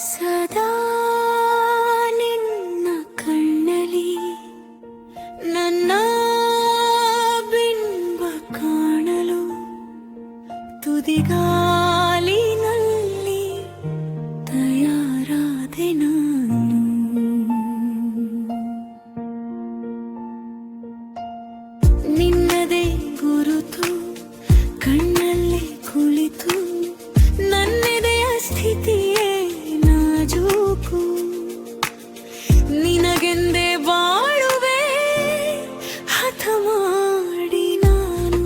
ಸದಾ ನಿನ್ನ ಕಣ್ಣಲಿ ನನ್ನ ಬಿಂಬ ಕಾಣಲು ತುದಿಗಾಲಿನಲ್ಲಿ ತಯಾರಾದೆ ನಾನು. ನಿನ್ನದೇ ಗುರುತು ಕಣ್ಣಲ್ಲಿ ಕುಳಿತು ನನ್ನೆದೆಯ ಸ್ಥಿತಿಯೇ ನಾಜೂಕು. ನಿನಗೆಂದೇ ಬಾಳುವೆ ಹಠ ಮಾಡಿ ನಾನು.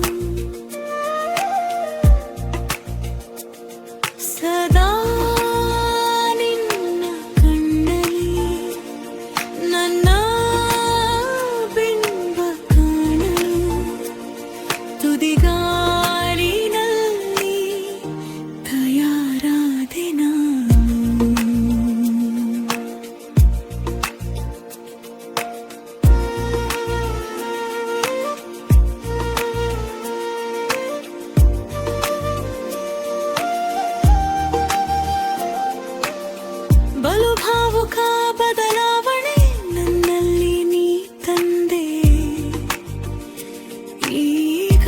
ಸದಾ ನಿನ್ನ ಕಣ್ಣಲ್ಲಿ ನನ್ನ ಬಿಂಬ ಕಾಣಲು ತುದಿಗಾಲಿನಲ್ಲಿ ತಯಾರಾದೆ ನಾನು. ಬಲು ಭಾವುಕ ಬದಲಾವಣೆ ನನ್ನಲ್ಲಿ ನೀ ತಂದೆ. ಈಗ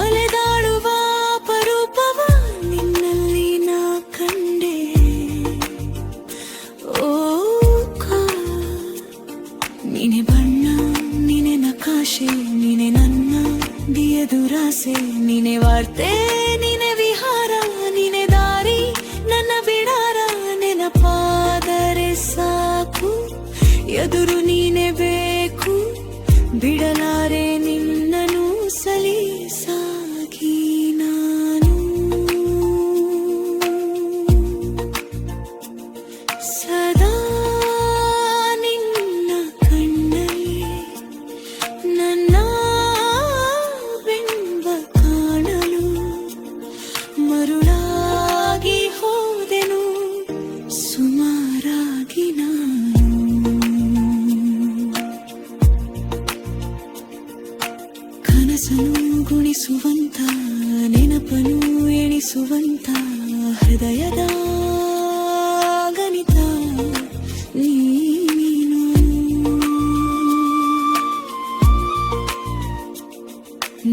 ಅಲೆದಾಡುವ ಅಪರೂಪವ ನಿನ್ನಲ್ಲಿ ನಾ ಕಂಡೆ. ಓ ನೀನೆ ಬಣ್ಣ, ನೀನೆ ನಕಾಶೆ, ನೀನೆ ನನ್ನ ದಿಯದುರಾಸೆ, ನೀನೆ ವಾರ್ತೆ, ನೀನೆ ವಿಹಾರ, ನೀನೆ ದಾರಿ, ನನ್ನ ಬಿಡಾರ. ನೆನಪಾದರೆ ಸಾಕು, ಎದುರು ನೀನೆ ಬೇಕು, ಬಿಡಲಾರೆ ನಿನ್ನನು ಸಲೀಸಾಗಿ ನಾನು. ಸದಾ ನಿನ್ನ ಕಣ್ಣಲ್ಲಿ ನನ್ನ ಬಿಂಬ ಕಾಣಲು ಮರುಳಾಗಿ ಹೋದೆನು ಸುಮಾರಾಗಿ ನಾನು. ಕನಸನು ಗುಣಿಸುವಂತ, ನೆನಪನು ಎಣಿಸುವಂತ ಹೃದಯದ ಗಣಿತ ನೀನು.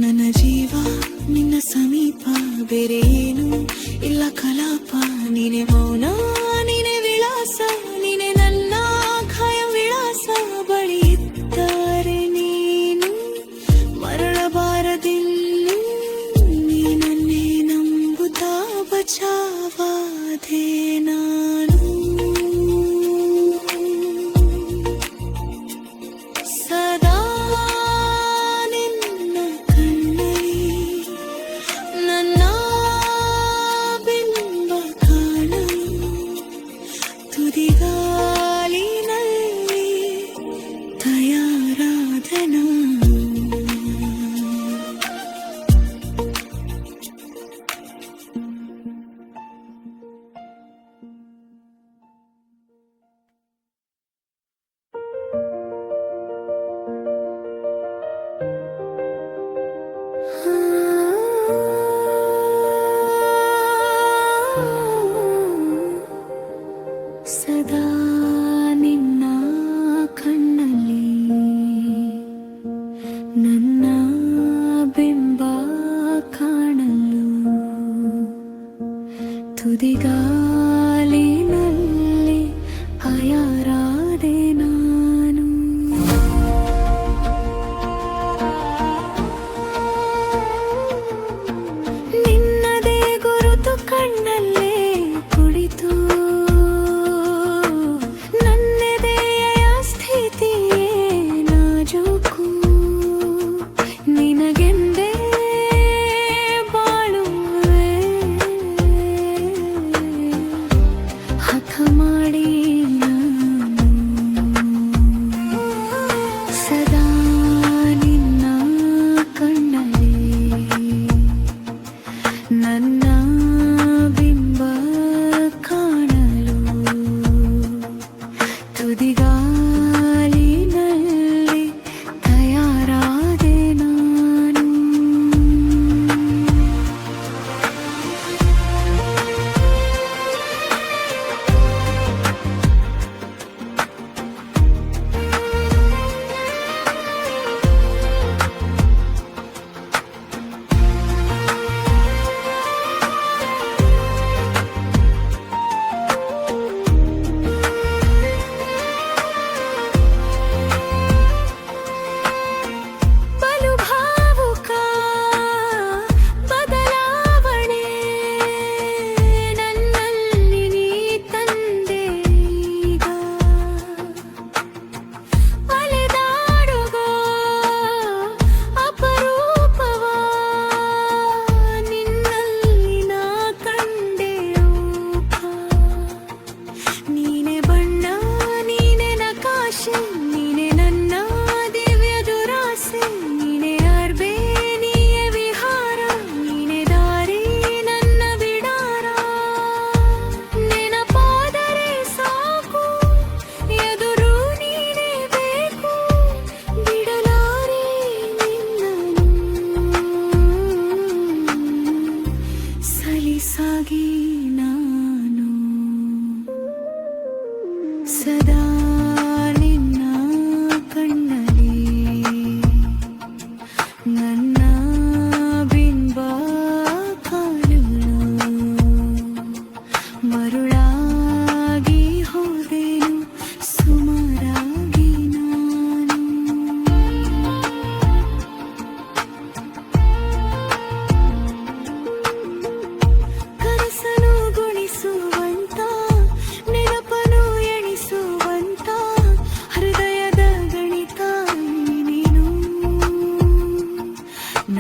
ನನ್ನ ಜೀವ ನಿನ್ನ ಸಮೀಪ, ಬೇರೆ ಏನು ಇಲ್ಲ ಕಲಾಪ. ನೀನೆ ಮೌನ, ನೀನೆ ವಿಳಾಸ, ನೀನೆ ನನ್ನ ಖಾಯಂ ವಿಳಾಸ. ಬಳಿ ಇದ್ದರೆ ನೀನು ಮರಳಬಾರದಿನ್ನು, ನೀನನ್ನೇ ನಂಬುತ್ತಾ ಬಚಾವಾದೆ ನಾನು. ಸದಾ ನಿನ್ನ ಕಣ್ಣಲ್ಲಿ ನನ್ನ ಬಿಂಬ ಕಾಣಲು ತುದಿಗಾಲಿನಲ್ಲಿ ತಯಾರಾದೆ ನಾನು. ಸದಾ ನಿನ್ನ ಕಣ್ಣಲ್ಲಿ ನನ್ನ ಬಿಂಬ ಕಾಣಲು ತುದಿಗಾಲಿನಲ್ಲಿ ತಯಾರಾದೆ ನಾನು. ನಿನ್ನದೇ ಗುರುತು ಕಣ್ಣಲ್ಲೇ ಕುಳಿತು ನನ್ನೆದೆಯ ಸ್ಥಿತಿಯೇ ನಾಜೂಕು. ನಿನಗೆಂದೇ ಬಾಳುವೆ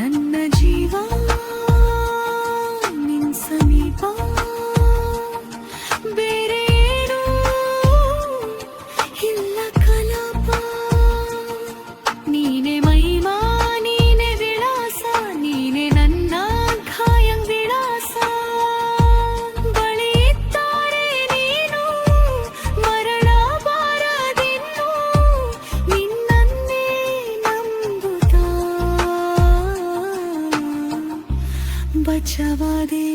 ನನ್ನ ಜೀವ ನಿನ್ ಸಮೀಪ ಬೇರೆ ಏನೂ ಇಲ್ಲ ಕಲಾಪ ನೀನೆ ಮಹಿಮಾ ನೀನೆ ವಿಳಾಸ ನೀನೆ ನನ್ನ ಕಾಯಂ ವಿಳಾಸ ಬಳಿ ಇದ್ದಾರೆ ನೀನು ಮರಳಬಾರದಿನ್ನು ನಿನ್ನನ್ನೇ ನಂಬುತ್ತಾ ಬಚಾವಾದೆ